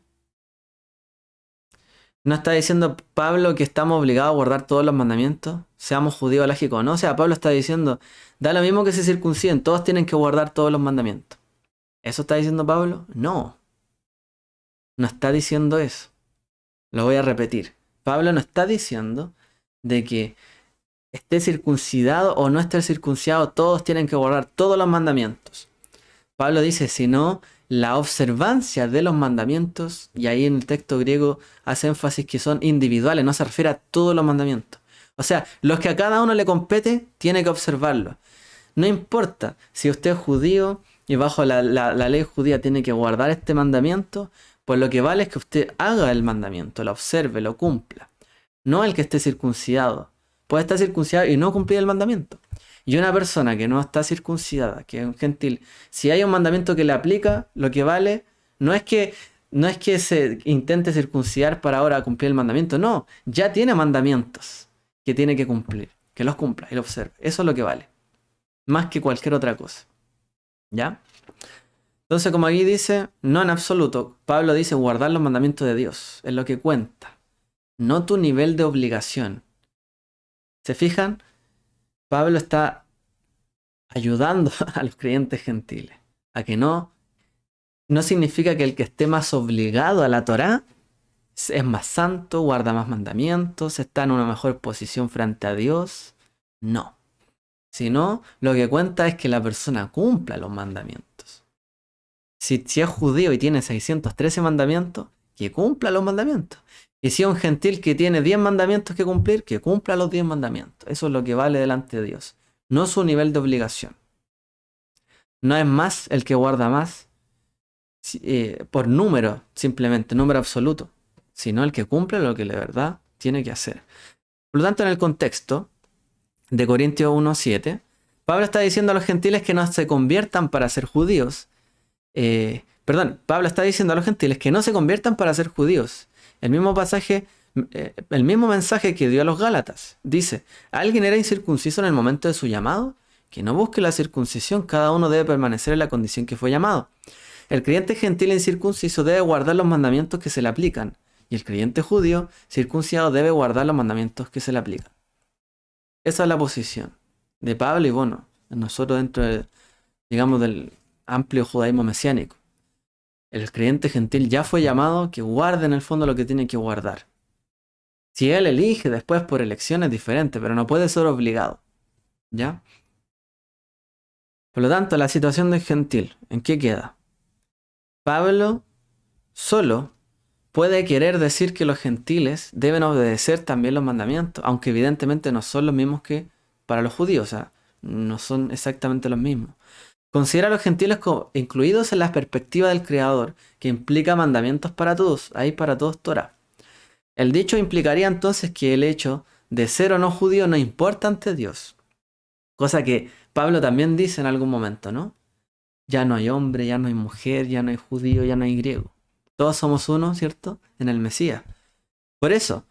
¿No está diciendo Pablo que estamos obligados a guardar todos los mandamientos? Seamos judíos alágicos, ¿no? O sea, Pablo está diciendo, da lo mismo que se circunciden, todos tienen que guardar todos los mandamientos. ¿Eso está diciendo Pablo? No. No está diciendo eso. Lo voy a repetir. Pablo no está diciendo de que esté circuncidado o no esté circuncidado, todos tienen que guardar todos los mandamientos. Pablo dice, sino la observancia de los mandamientos, y ahí en el texto griego hace énfasis que son individuales, no se refiere a todos los mandamientos. O sea, los que a cada uno le compete, tiene que observarlos. No importa si usted es judío y bajo la ley judía tiene que guardar este mandamiento, pues lo que vale es que usted haga el mandamiento, lo observe, lo cumpla. No el que esté circuncidado. Puede estar circuncidado y no cumplir el mandamiento. Y una persona que no está circuncidada, que es un gentil, si hay un mandamiento que le aplica, lo que vale no es que se intente circuncidar para ahora cumplir el mandamiento. No, ya tiene mandamientos que tiene que cumplir, que los cumpla y los observe. Eso es lo que vale. Más que cualquier otra cosa. ¿Ya? Entonces, como aquí dice, no en absoluto. Pablo dice guardar los mandamientos de Dios. Es lo que cuenta. No tu nivel de obligación. ¿Se fijan? Pablo está ayudando a los creyentes gentiles a que no significa que el que esté más obligado a la Torá es más santo, guarda más mandamientos, está en una mejor posición frente a Dios. No. Sino lo que cuenta es que la persona cumpla los mandamientos. Si es judío y tiene 613 mandamientos, que cumpla los mandamientos. Y si es un gentil que tiene 10 mandamientos que cumplir, que cumpla los 10 mandamientos. Eso es lo que vale delante de Dios. No su nivel de obligación. No es más el que guarda más por número, simplemente, número absoluto, sino el que cumple lo que de verdad tiene que hacer. Por lo tanto, en el contexto de Corintios 1:7, Pablo está diciendo a los gentiles que no se conviertan para ser judíos. Pablo está diciendo a los gentiles que no se conviertan para ser judíos. El mismo pasaje, el mismo mensaje que dio a los Gálatas. Dice, ¿alguien era incircunciso en el momento de su llamado? Que no busque la circuncisión, cada uno debe permanecer en la condición que fue llamado. El creyente gentil incircunciso debe guardar los mandamientos que se le aplican, y el creyente judío circuncidado debe guardar los mandamientos que se le aplican. Esa es la posición de Pablo y bueno, nosotros dentro del amplio judaísmo mesiánico. El creyente gentil ya fue llamado que guarde en el fondo lo que tiene que guardar. Si él elige después por elección es diferente, pero no puede ser obligado. ¿Ya? Por lo tanto, la situación del gentil, ¿en qué queda? Pablo solo puede querer decir que los gentiles deben obedecer también los mandamientos, aunque evidentemente no son los mismos que para los judíos, o sea, no son exactamente los mismos. Considera a los gentiles como incluidos en la perspectiva del Creador, que implica mandamientos para todos, hay para todos Torah. El dicho implicaría entonces que el hecho de ser o no judío no importa ante Dios. Cosa que Pablo también dice en algún momento, ¿no? Ya no hay hombre, ya no hay mujer, ya no hay judío, ya no hay griego. Todos somos uno, ¿cierto? En el Mesías. Por eso,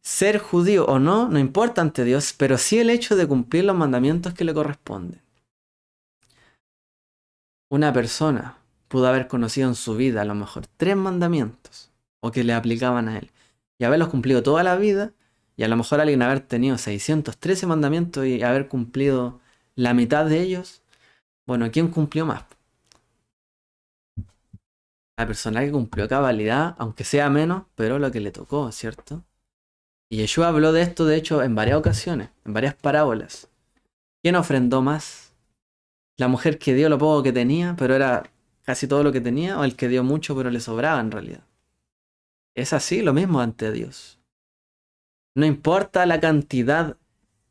ser judío o no, no importa ante Dios, pero sí el hecho de cumplir los mandamientos que le corresponden. Una persona pudo haber conocido en su vida a lo mejor 3 mandamientos, o que le aplicaban a él, y haberlos cumplido toda la vida, y a lo mejor alguien haber tenido 613 mandamientos y haber cumplido la mitad de ellos. Bueno, ¿quién cumplió más? La persona que cumplió cabalidad, aunque sea menos, pero lo que le tocó, ¿cierto? Y Yeshua habló de esto, de hecho, en varias ocasiones, en varias parábolas. ¿Quién ofrendó más? ¿La mujer que dio lo poco que tenía, pero era casi todo lo que tenía? ¿O el que dio mucho, pero le sobraba en realidad? Es así, lo mismo ante Dios. No importa la cantidad,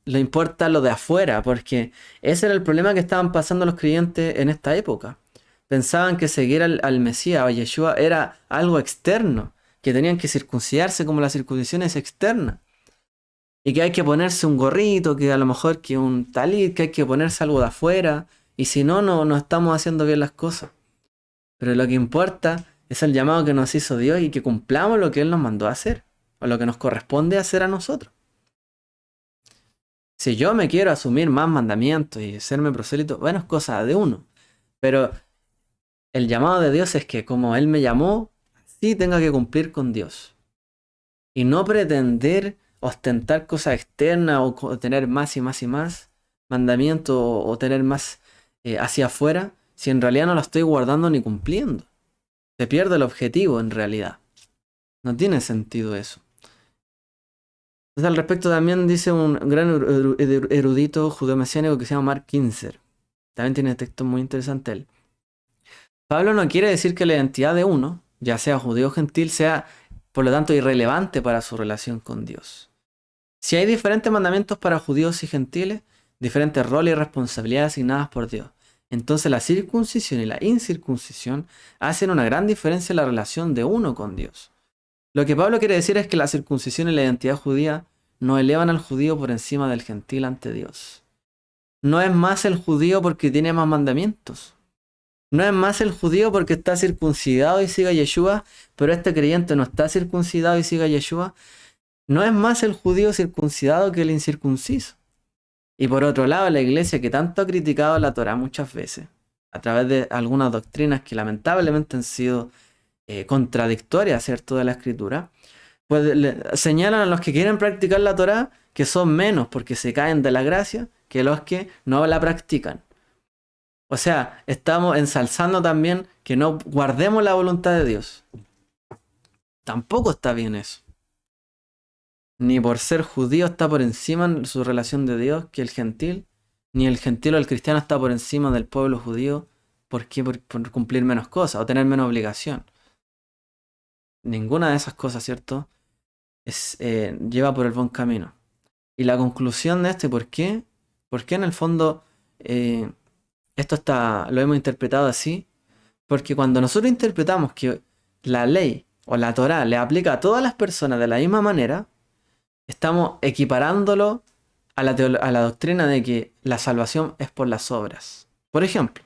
le importa lo de afuera, porque ese era el problema que estaban pasando los creyentes en esta época. Pensaban que seguir al Mesías o a Yeshua era algo externo, que tenían que circuncidarse como la circuncisión es externa. Y que hay que ponerse un gorrito, que a lo mejor que un talit, que hay que ponerse algo de afuera. Y si no, no estamos haciendo bien las cosas. Pero lo que importa es el llamado que nos hizo Dios y que cumplamos lo que Él nos mandó a hacer. O lo que nos corresponde hacer a nosotros. Si yo me quiero asumir más mandamientos y serme prosélito, bueno, es cosa de uno. Pero el llamado de Dios es que como Él me llamó, sí tenga que cumplir con Dios. Y no pretender ostentar cosas externas o tener más y más y más mandamientos o tener más hacia afuera, si en realidad no lo estoy guardando ni cumpliendo. Se pierde el objetivo en realidad. No tiene sentido eso. Entonces, al respecto también dice un gran erudito judeo mesiánico que se llama Mark Kinzer. También tiene textos muy interesantes él. Pablo no quiere decir que la identidad de uno, ya sea judío o gentil, sea por lo tanto irrelevante para su relación con Dios. Si hay diferentes mandamientos para judíos y gentiles, diferentes roles y responsabilidades asignadas por Dios, entonces la circuncisión y la incircuncisión hacen una gran diferencia en la relación de uno con Dios. Lo que Pablo quiere decir es que la circuncisión y la identidad judía no elevan al judío por encima del gentil ante Dios. No es más el judío porque tiene más mandamientos. No es más el judío porque está circuncidado y sigue a Yeshua, pero este creyente no está circuncidado y sigue a Yeshua. No es más el judío circuncidado que el incircunciso. Y por otro lado, la iglesia que tanto ha criticado la Torá muchas veces, a través de algunas doctrinas que lamentablemente han sido contradictorias, ¿cierto?, de la escritura, pues señalan a los que quieren practicar la Torá que son menos porque se caen de la gracia que los que no la practican. O sea, estamos ensalzando también que no guardemos la voluntad de Dios. Tampoco está bien eso. Ni por ser judío está por encima en su relación de Dios que el gentil, ni el gentil o el cristiano está por encima del pueblo judío. ¿Por qué? Por cumplir menos cosas o tener menos obligación. Ninguna de esas cosas, ¿cierto?, lleva por el buen camino. Y la conclusión de esto, ¿por qué? Porque en el fondo esto lo hemos interpretado así, porque cuando nosotros interpretamos que la ley o la Torá le aplica a todas las personas de la misma manera, estamos equiparándolo a la doctrina de que la salvación es por las obras. Por ejemplo,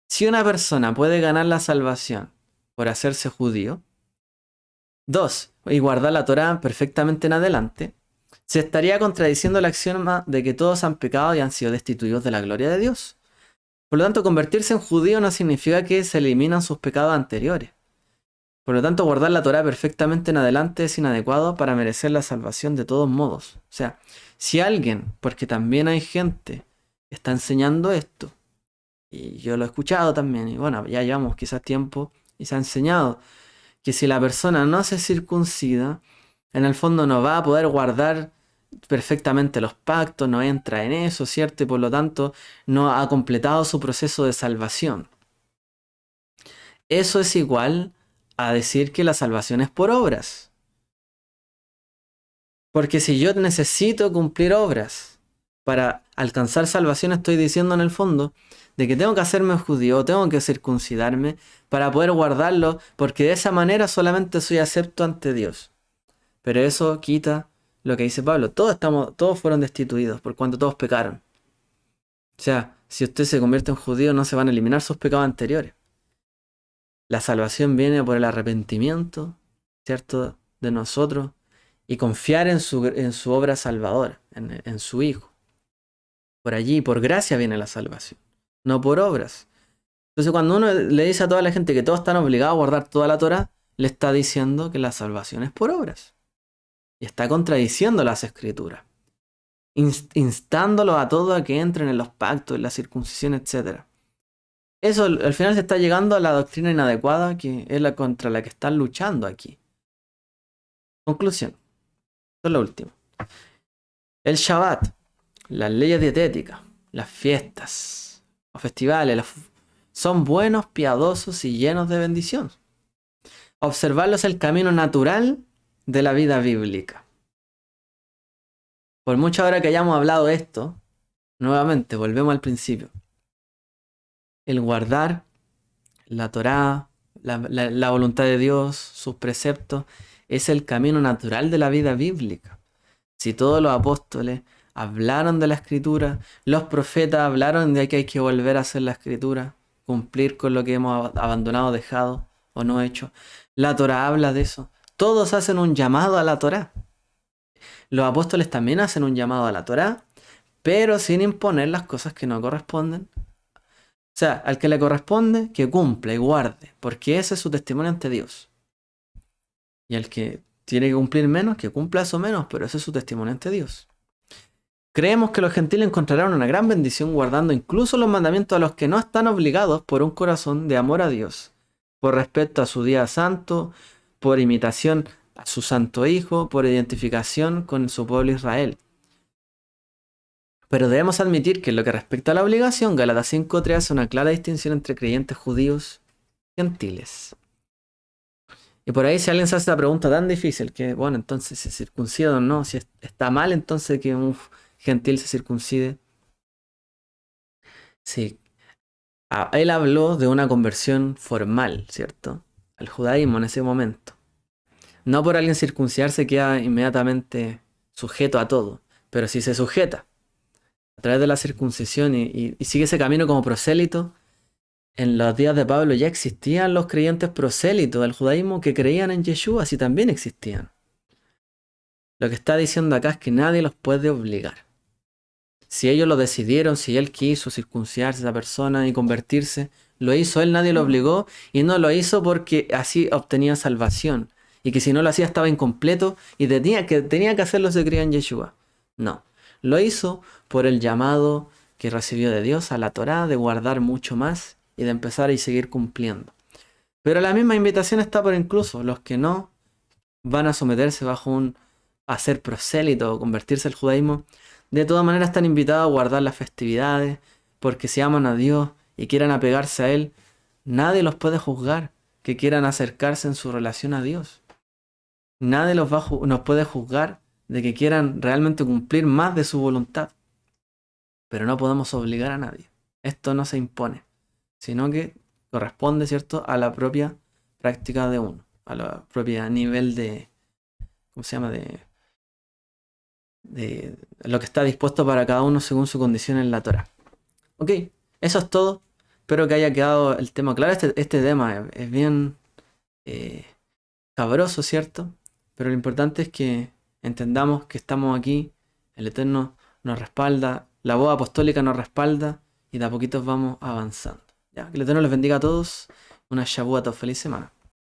si una persona puede ganar la salvación por hacerse judío, 2, y guardar la Torá perfectamente en adelante, se estaría contradiciendo el axioma de que todos han pecado y han sido destituidos de la gloria de Dios. Por lo tanto, convertirse en judío no significa que se eliminan sus pecados anteriores. Por lo tanto, guardar la Torá perfectamente en adelante es inadecuado para merecer la salvación de todos modos. O sea, si alguien, porque también hay gente que está enseñando esto, y yo lo he escuchado también, y bueno, ya llevamos quizás tiempo, y se ha enseñado que si la persona no se circuncida, en el fondo no va a poder guardar perfectamente los pactos, no entra en eso, ¿cierto? Y por lo tanto no ha completado su proceso de salvación. Eso es igual a decir que la salvación es por obras. Porque si yo necesito cumplir obras para alcanzar salvación, estoy diciendo en el fondo de que tengo que hacerme judío, tengo que circuncidarme para poder guardarlo, porque de esa manera solamente soy acepto ante Dios. Pero eso quita lo que dice Pablo. Todos fueron destituidos por cuanto todos pecaron. O sea, si usted se convierte en judío, no se van a eliminar sus pecados anteriores. La salvación viene por el arrepentimiento, ¿cierto?, de nosotros y confiar en su obra salvadora, en su Hijo. Por allí, por gracia viene la salvación, no por obras. Entonces cuando uno le dice a toda la gente que todos están obligados a guardar toda la Torá, le está diciendo que la salvación es por obras. Y está contradiciendo las Escrituras, instándolos a todos a que entren en los pactos, en la circuncisión, etc. Eso al final se está llegando a la doctrina inadecuada que es la contra la que están luchando aquí. Conclusión. Esto es lo último. El Shabbat, las leyes dietéticas, las fiestas, los festivales, son buenos, piadosos y llenos de bendición. Observarlos es el camino natural de la vida bíblica. Por mucho ahora que hayamos hablado de esto, nuevamente volvemos al principio. El guardar la Torá, la voluntad de Dios, sus preceptos, es el camino natural de la vida bíblica. Si todos los apóstoles hablaron de la Escritura, los profetas hablaron de que hay que volver a hacer la Escritura, cumplir con lo que hemos abandonado, dejado o no hecho. La Torá habla de eso. Todos hacen un llamado a la Torá. Los apóstoles también hacen un llamado a la Torá, pero sin imponer las cosas que no corresponden. O sea, al que le corresponde, que cumpla y guarde, porque ese es su testimonio ante Dios. Y al que tiene que cumplir menos, que cumpla eso menos, pero ese es su testimonio ante Dios. Creemos que los gentiles encontrarán una gran bendición guardando incluso los mandamientos a los que no están obligados por un corazón de amor a Dios, por respeto a su día santo, por imitación a su santo Hijo, por identificación con su pueblo Israel. Pero debemos admitir que en lo que respecta a la obligación, Gálatas 5:3 hace una clara distinción entre creyentes judíos y gentiles. Y por ahí si alguien se hace la pregunta tan difícil que, bueno, entonces se circuncida o no, si está mal entonces que un gentil se circuncide. Sí, él habló de una conversión formal, ¿cierto?, al judaísmo en ese momento. No por alguien circuncidarse queda inmediatamente sujeto a todo, pero si se sujeta a través de la circuncisión y sigue ese camino como prosélito, en los días de Pablo ya existían los creyentes prosélitos del judaísmo que creían en Yeshua, así también existían. Lo que está diciendo acá es que nadie los puede obligar. Si ellos lo decidieron, si él quiso circuncidarse a esa persona y convertirse, lo hizo él, nadie lo obligó, y no lo hizo porque así obtenía salvación, y que si no lo hacía estaba incompleto y tenía que hacerlo si creía en Yeshua. No, lo hizo por el llamado que recibió de Dios a la Torá de guardar mucho más y de empezar y seguir cumpliendo. Pero la misma invitación está por incluso los que no van a someterse a ser prosélito o convertirse al judaísmo. De todas maneras están invitados a guardar las festividades, porque si aman a Dios y quieran apegarse a Él, nadie los puede juzgar que quieran acercarse en su relación a Dios. Nadie nos puede juzgar de que quieran realmente cumplir más de su voluntad. Pero no podemos obligar a nadie. Esto no se impone, sino que corresponde, ¿cierto?, a la propia práctica de uno, a la propia nivel de, ¿cómo se llama?, de lo que está dispuesto para cada uno según su condición en la Torá. Ok, eso es todo. Espero que haya quedado el tema claro. Este tema es bien cabroso, ¿cierto? Pero lo importante es que entendamos que estamos aquí, el Eterno nos respalda, la voz apostólica nos respalda y de a poquitos vamos avanzando. ¿Ya? Que el Eterno les bendiga a todos. Una Shavuot, feliz semana.